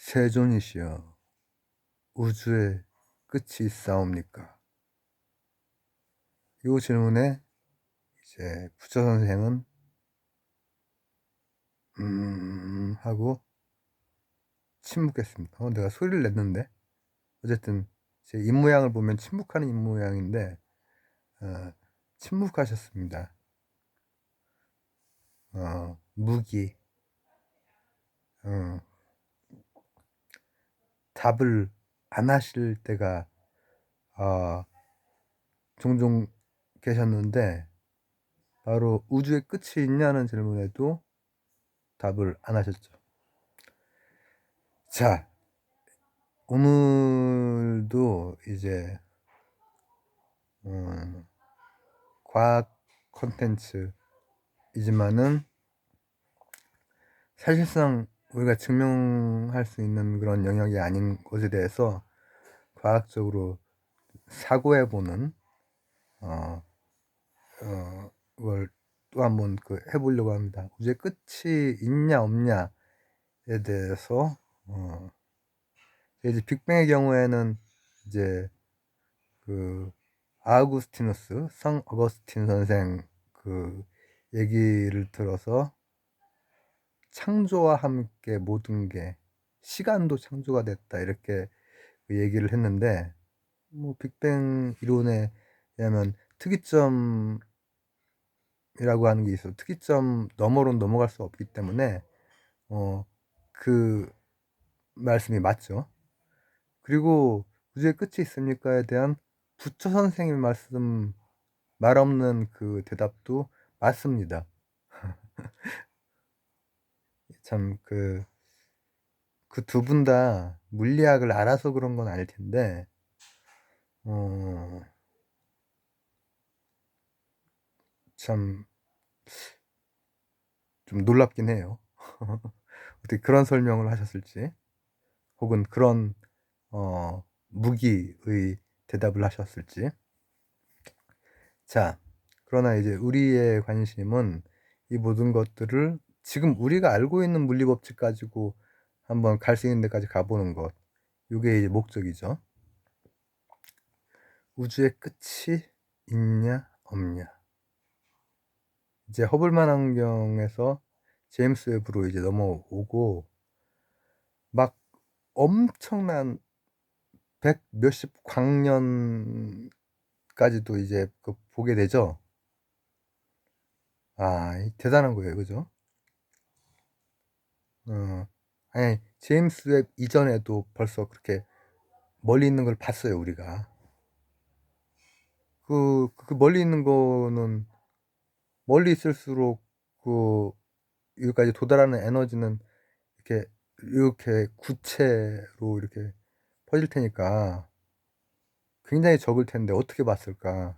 세존이시여, 우주의 끝이 있사옵니까? 이 질문에 이제 부처 선생은 하고 침묵했습니다. 내가 소리를 냈는데 어쨌든 제 입모양을 보면 침묵하는 입모양인데 침묵하셨습니다. 무기 답을 안 하실 때가 종종 계셨는데 바로 우주의 끝이 있냐는 질문에도 답을 안 하셨죠. 자, 오늘도 이제 과학 콘텐츠이지만은 사실상 우리가 증명할 수 있는 그런 영역이 아닌 것에 대해서 과학적으로 사고해보는 걸 또 한번 해보려고 합니다. 우주의 끝이 있냐 없냐에 대해서 이제 빅뱅의 경우에는 이제 아우구스티누스, 성 어거스틴 선생 얘기를 들어서 창조와 함께 모든 게 시간도 창조가 됐다 이렇게 얘기를 했는데 빅뱅 이론에 의하면 특이점이라고 하는 게 있어. 특이점 너머로는 넘어갈 수 없기 때문에 그 말씀이 맞죠. 그리고 우주의 끝이 있습니까에 대한 부처 선생님의 말씀 말 없는 대답도 맞습니다. 참 그 두 분 다 물리학을 알아서 그런 건 아닐 텐데 참 좀 놀랍긴 해요. 어떻게 그런 설명을 하셨을지, 혹은 그런 무기의 대답을 하셨을지. 자, 그러나 이제 우리의 관심은 이 모든 것들을 지금 우리가 알고 있는 물리 법칙 가지고 한번 갈 수 있는 데까지 가보는 것, 이게 이제 목적이죠. 우주의 끝이 있냐 없냐. 이제 허블만 환경에서 제임스 웹으로 이제 넘어오고 막 엄청난 100 몇십 광년까지도 이제 보게 되죠. 대단한 거예요, 그죠? 아니, 제임스 웹 이전에도 벌써 그렇게 멀리 있는 걸 봤어요, 우리가. 그 멀리 있는 거는 멀리 있을수록 여기까지 도달하는 에너지는 이렇게 구체로 이렇게 퍼질 테니까 굉장히 적을 텐데 어떻게 봤을까?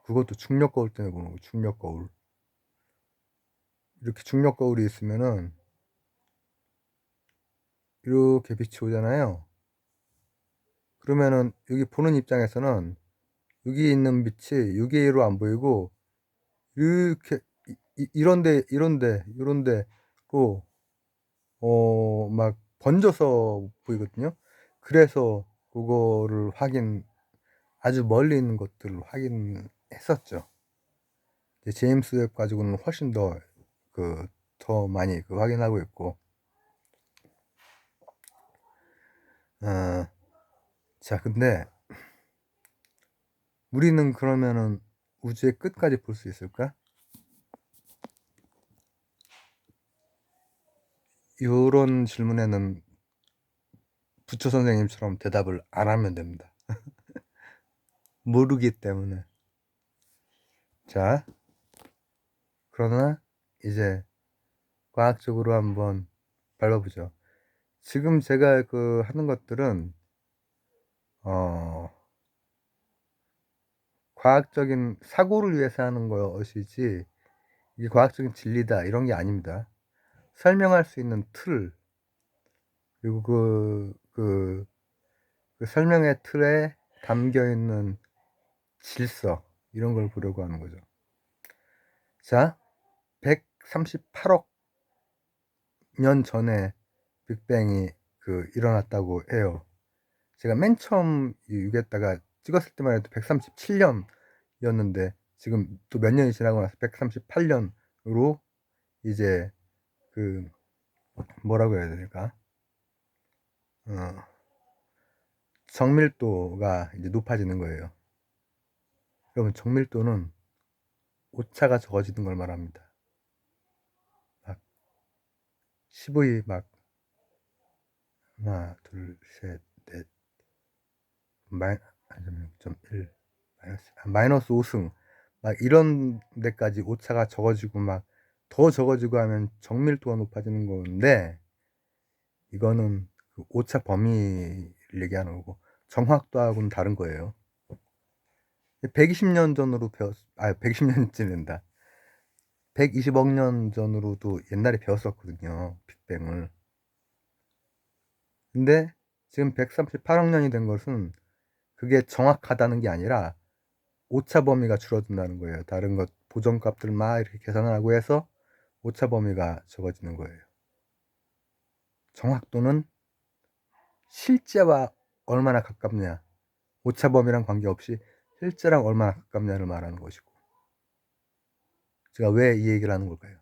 그것도 중력 거울 때문에 보는 거. 중력 거울. 이렇게 중력 거울이 있으면은 이렇게 빛이 오잖아요. 그러면은 여기 보는 입장에서는 여기 있는 빛이 여기로 안 보이고 이렇게 이런데로 막 번져서 보이거든요. 그래서 그거를 아주 멀리 있는 것들을 확인했었죠. 제임스 웹 가지고는 훨씬 더 많이 확인하고 있고. 자, 근데 우리는 그러면은 우주의 끝까지 볼 수 있을까? 이런 질문에는 부처 선생님처럼 대답을 안 하면 됩니다. 모르기 때문에. 자, 그러나 이제 과학적으로 한번 밟아보죠. 지금 제가 하는 것들은 과학적인 사고를 위해서 하는 것이지 이게 과학적인 진리다 이런 게 아닙니다. 설명할 수 있는 틀, 그리고 그 설명의 틀에 담겨 있는 질서, 이런 걸 보려고 하는 거죠. 자, 138억 년 전에 빅뱅이 일어났다고 해요. 제가 맨 처음 여기에다가 찍었을 때만 해도 137년이었는데 지금 또 몇 년이 지나고 나서 138년으로 이제 뭐라고 해야 될까? 정밀도가 이제 높아지는 거예요. 여러분, 정밀도는 오차가 적어지는 걸 말합니다. 막 10의 막 하나, 둘, 셋, 넷, 아니면 0.1 마이너스 5승 막 이런 데까지 오차가 적어지고 막 더 적어지고 하면 정밀도가 높아지는 건데, 이거는 오차 범위를 얘기하는 거고 정확도하고는 다른 거예요. 120년 전으로 120년쯤 된다. 120억 년 전으로도 옛날에 배웠었거든요, 빅뱅을. 근데 지금 138억 년이 된 것은 그게 정확하다는 게 아니라 오차 범위가 줄어든다는 거예요. 다른 것 보정값들 막 이렇게 계산하고 해서 오차 범위가 적어지는 거예요. 정확도는 실제와 얼마나 가깝냐, 오차 범위랑 관계없이 실제랑 얼마나 가깝냐를 말하는 것이고. 제가 왜 이 얘기를 하는 걸까요?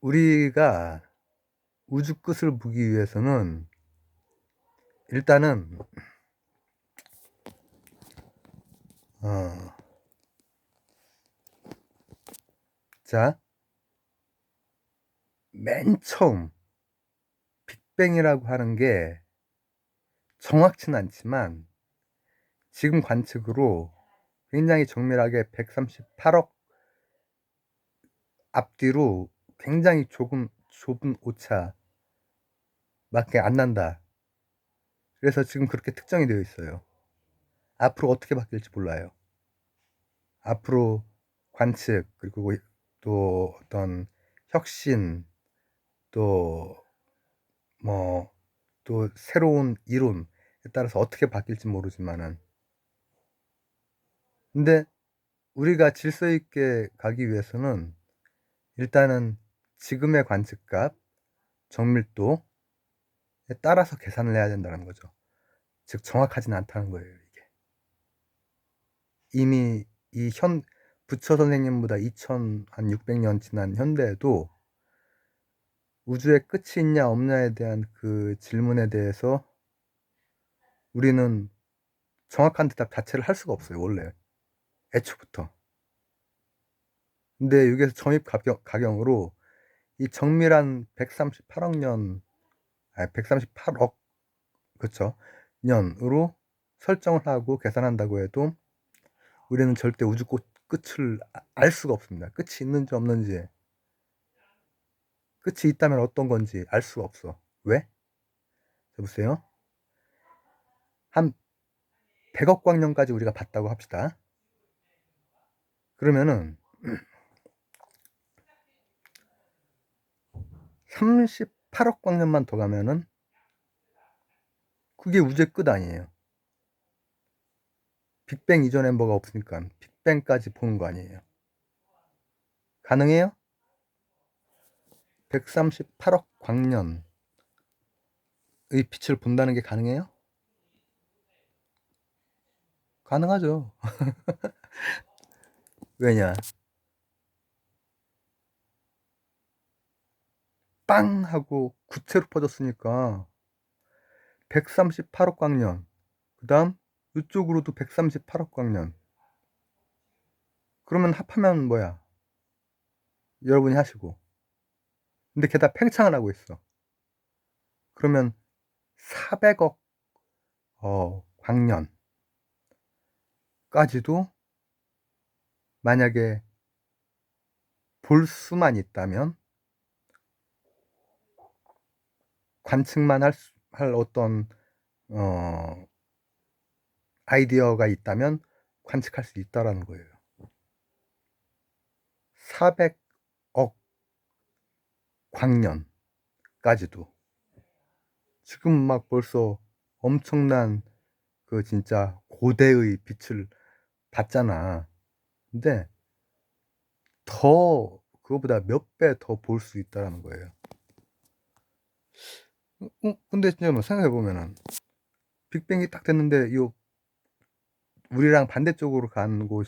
우리가 우주 끝을 보기 위해서는 일단은 맨 처음 빅뱅이라고 하는 게 정확치는 않지만 지금 관측으로 굉장히 정밀하게 138억 앞뒤로 굉장히 좁은 오차밖에 안 난다. 그래서 지금 그렇게 특정이 되어 있어요. 앞으로 어떻게 바뀔지 몰라요. 앞으로 관측, 그리고 또 어떤 혁신, 또 또 새로운 이론에 따라서 어떻게 바뀔지 모르지만은, 근데 우리가 질서 있게 가기 위해서는 일단은 지금의 관측값, 정밀도에 따라서 계산을 해야 된다는 거죠. 즉 정확하지는 않다는 거예요. 이게 이미 부처 선생님보다 2600년 지난 현대에도 우주의 끝이 있냐 없냐에 대한 그 질문에 대해서 우리는 정확한 대답 자체를 할 수가 없어요, 원래 애초부터. 근데 여기에서 점입 가경으로 이 정밀한 138억 년, 138억, 그쵸, 년으로 설정을 하고 계산한다고 해도 우리는 절대 우주 끝을 알 수가 없습니다. 끝이 있는지 없는지, 끝이 있다면 어떤 건지 알 수가 없어. 왜? 보세요. 한 100억 광년까지 우리가 봤다고 합시다. 그러면은 38억 광년만 더 가면은 그게 우주의 끝 아니에요. 빅뱅 이전에 뭐가 없으니까 빅뱅까지 보는 거 아니에요. 가능해요? 138억 광년의 빛을 본다는 게 가능해요? 가능하죠. 왜냐? 빵 하고 구체로 퍼졌으니까 138억 광년, 그 다음 이쪽으로도 138억 광년. 그러면 합하면 뭐야? 여러분이 하시고. 근데 게다가 팽창을 하고 있어. 그러면 400억 광년까지도 만약에 볼 수만 있다면, 관측만 할 어떤 아이디어가 있다면 관측할 수 있다라는 거예요. 400억 광년까지도. 지금 막 벌써 엄청난 진짜 고대의 빛을 봤잖아. 근데 그거보다 몇 배 더 볼 수 있다라는 거예요. 근데 진짜 뭐 생각해 보면은 빅뱅이 딱 됐는데 이 우리랑 반대쪽으로 간 곳,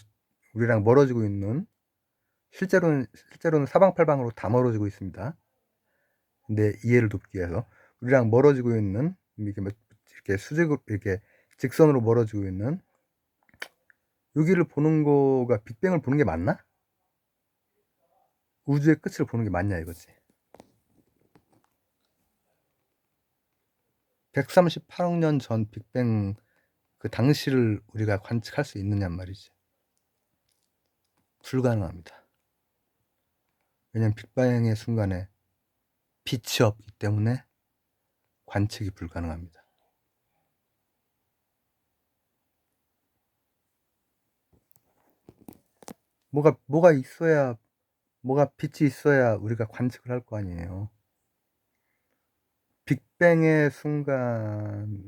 우리랑 멀어지고 있는, 실제로는 사방팔방으로 다 멀어지고 있습니다. 근데 이해를 돕기 위해서 우리랑 멀어지고 있는, 이렇게 수직으로, 이렇게 직선으로 멀어지고 있는 여기를 보는 거가 빅뱅을 보는 게 맞나? 우주의 끝을 보는 게 맞냐 이거지. 138억 년 전 빅뱅 그 당시를 우리가 관측할 수 있느냔 말이지. 불가능합니다. 왜냐면 빅뱅의 순간에 빛이 없기 때문에 관측이 불가능합니다. 뭐가 있어야, 뭐가 빛이 있어야 우리가 관측을 할 거 아니에요. 빅뱅의 순간에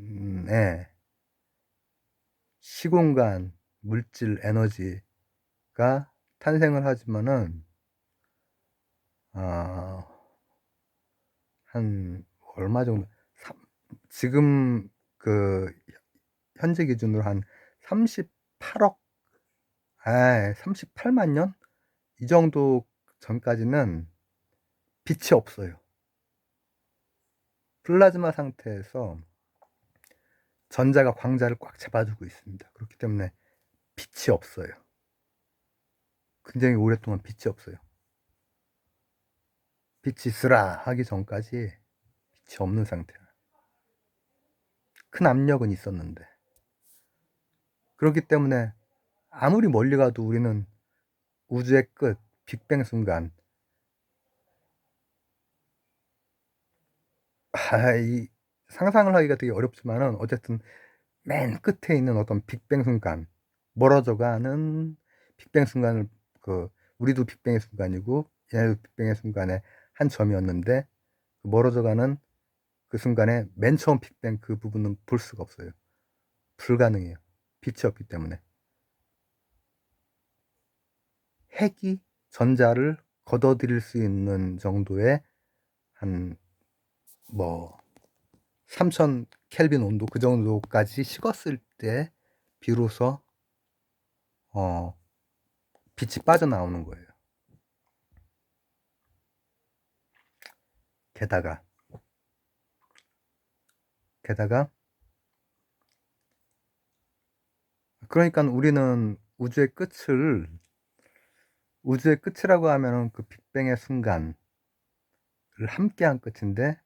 시공간, 물질, 에너지가 탄생을 하지만은 한 얼마 정도, 지금 그 현재 기준으로 한 38억, 38만 년? 이 정도 전까지는 빛이 없어요. 플라즈마 상태에서 전자가 광자를 꽉 잡아주고 있습니다. 그렇기 때문에 빛이 없어요. 굉장히 오랫동안 빛이 없어요. 빛이 있으라 하기 전까지 빛이 없는 상태야. 큰 압력은 있었는데. 그렇기 때문에 아무리 멀리 가도 우리는 우주의 끝, 빅뱅 순간, 이 상상을 하기가 되게 어렵지만은 어쨌든 맨 끝에 있는 어떤 빅뱅 순간, 멀어져가는 빅뱅 순간을, 우리도 빅뱅의 순간이고 얘네도 빅뱅의 순간의 한 점이었는데, 멀어져가는 그 순간에 맨 처음 빅뱅 그 부분은 볼 수가 없어요. 불가능해요. 빛이 없기 때문에. 핵이 전자를 걷어들일 수 있는 정도의 한 3000 켈빈 온도, 그 정도까지 식었을 때 비로소 빛이 빠져나오는 거예요. 게다가 그러니까 우리는 우주의 끝이라고 하면은 그 빅뱅의 순간을 함께한 끝인데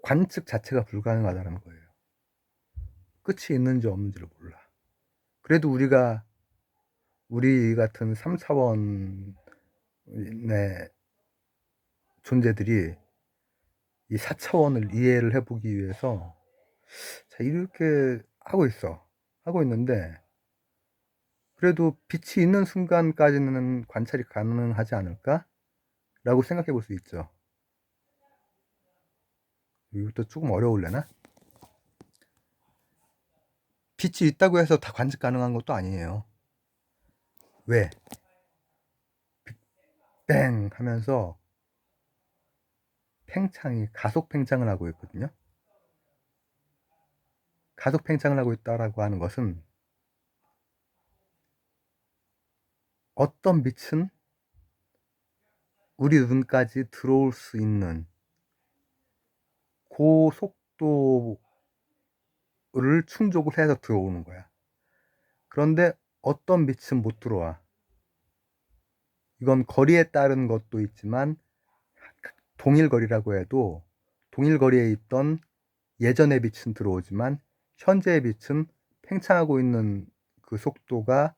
관측 자체가 불가능하다는 거예요. 끝이 있는지 없는지를 몰라. 그래도 우리 같은 3차원의 존재들이 이 4차원을 이해를 해보기 위해서 이렇게 하고 있는데, 그래도 빛이 있는 순간까지는 관찰이 가능하지 않을까? 라고 생각해 볼 수 있죠. 이것도 조금 어려울래나? 빛이 있다고 해서 다 관측 가능한 것도 아니에요. 왜? 빅뱅 하면서 가속 팽창을 하고 있거든요. 가속 팽창을 하고 있다라고 하는 것은 어떤 빛은 우리 눈까지 들어올 수 있는 고속도를 충족을 해서 들어오는 거야. 그런데 어떤 빛은 못 들어와. 이건 거리에 따른 것도 있지만, 동일 거리라고 해도 동일 거리에 있던 예전의 빛은 들어오지만 현재의 빛은 팽창하고 있는 그 속도가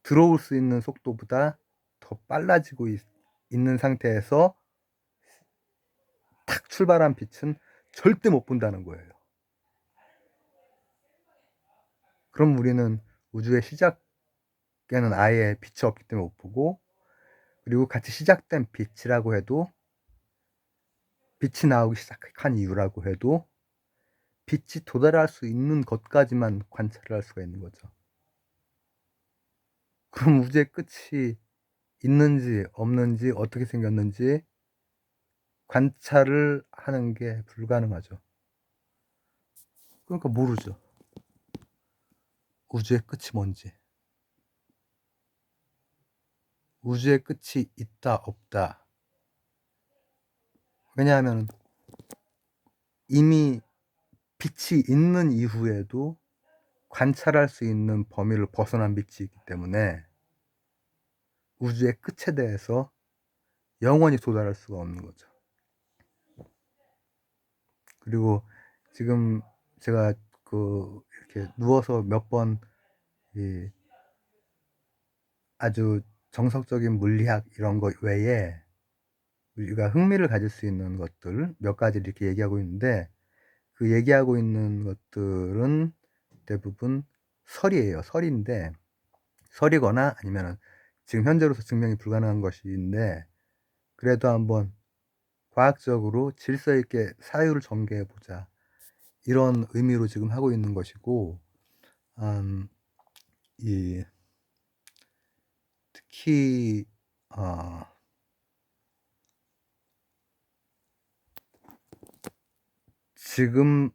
들어올 수 있는 속도보다 더 빨라지고 있는 상태에서 탁 출발한 빛은 절대 못 본다는 거예요. 그럼 우리는 우주의 시작에는 아예 빛이 없기 때문에 못 보고, 그리고 같이 시작된 빛이라고 해도, 빛이 나오기 시작한 이유라고 해도 빛이 도달할 수 있는 것까지만 관찰을 할 수가 있는 거죠. 그럼 우주의 끝이 있는지 없는지 어떻게 생겼는지 관찰을 하는 게 불가능하죠. 그러니까 모르죠. 우주의 끝이 뭔지. 우주의 끝이 있다 없다. 왜냐하면 이미 빛이 있는 이후에도 관찰할 수 있는 범위를 벗어난 빛이 있기 때문에 우주의 끝에 대해서 영원히 도달할 수가 없는 거죠. 그리고 지금 제가 이렇게 누워서 몇 번 아주 정석적인 물리학 이런 것 외에 우리가 흥미를 가질 수 있는 것들 몇 가지 이렇게 얘기하고 있는데, 그 얘기하고 있는 것들은 대부분 설이에요. 설인데, 설이거나 아니면은 지금 현재로서 증명이 불가능한 것인데, 그래도 한번 과학적으로 질서 있게 사유를 전개해 보자, 이런 의미로 지금 하고 있는 것이고, 특히 지금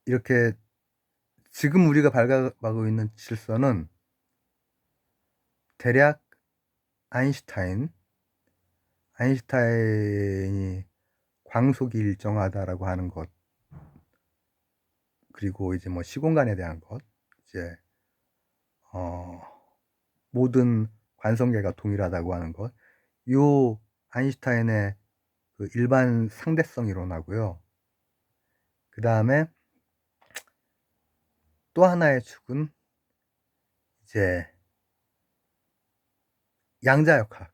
이렇게 지금 우리가 밟아가고 있는 질서는 대략 아인슈타인이 광속이 일정하다라고 하는 것, 그리고 이제 뭐 시공간에 대한 것, 이제 모든 관성계가 동일하다고 하는 것, 요 아인슈타인의 그 일반 상대성 이론하고요. 그 다음에 또 하나의 축은 이제 양자역학.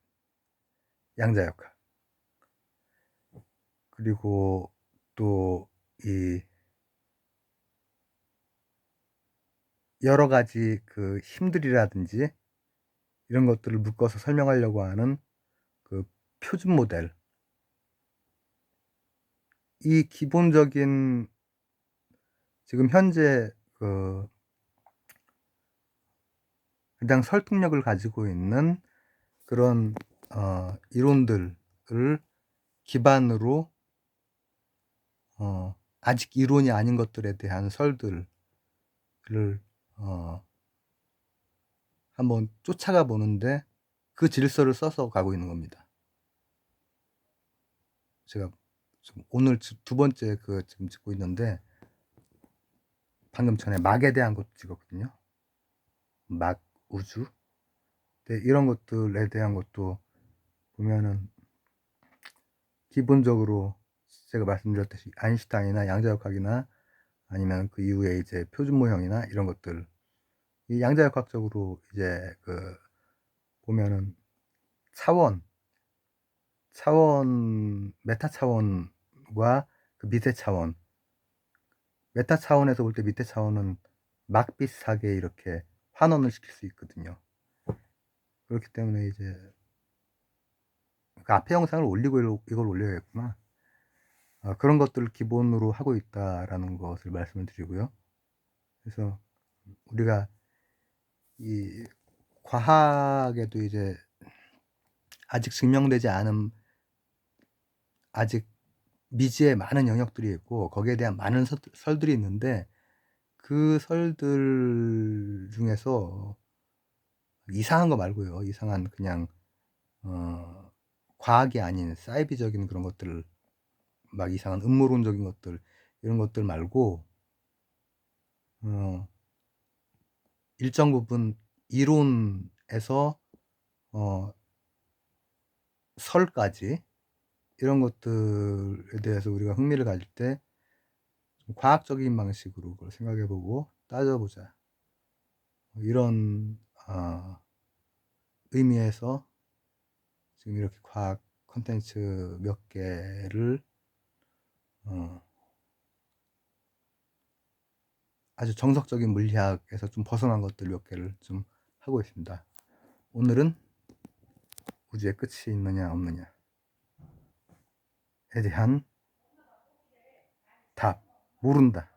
그리고 또 이 여러 가지 그 힘들이라든지 이런 것들을 묶어서 설명하려고 하는 그 표준 모델. 이 기본적인 지금 현재 그 가장 설득력을 가지고 있는 그런 이론들을 기반으로 아직 이론이 아닌 것들에 대한 설들을 한번 쫓아가 보는데 그 질서를 써서 가고 있는 겁니다. 제가 지금 오늘 두 번째 지금 찍고 있는데, 방금 전에 막에 대한 것도 찍었거든요. 막, 우주. 네, 이런 것들에 대한 것도 보면은 기본적으로 제가 말씀드렸듯이 아인슈타인이나 양자역학이나 아니면 그 이후에 이제 표준 모형이나 이런 것들, 이 양자역학적으로 이제 보면은 메타 차원과 그 밑에 차원, 메타 차원에서 볼 때 밑에 차원은 막 비슷하게 이렇게 환원을 시킬 수 있거든요. 그렇기 때문에 이제 그 앞에 영상을 올리고 이걸 올려야겠구나. 그런 것들을 기본으로 하고 있다라는 것을 말씀을 드리고요. 그래서 우리가 이 과학에도 이제 아직 증명되지 않은, 아직 미지의 많은 영역들이 있고 거기에 대한 많은 설들이 있는데, 그 설들 중에서 이상한 거 말고요, 이상한 그냥 과학이 아닌 사이비적인 그런 것들을, 막 이상한 음모론적인 것들, 이런 것들 말고 일정 부분 이론에서 설까지 이런 것들에 대해서 우리가 흥미를 가질 때 좀 과학적인 방식으로 그걸 생각해보고 따져보자, 이런 의미에서 지금 이렇게 과학 콘텐츠 몇 개를 아주 정석적인 물리학에서 좀 벗어난 것들 몇 개를 좀 하고 있습니다. 오늘은 우주의 끝이 있느냐 없느냐에 대한 답, 모른다.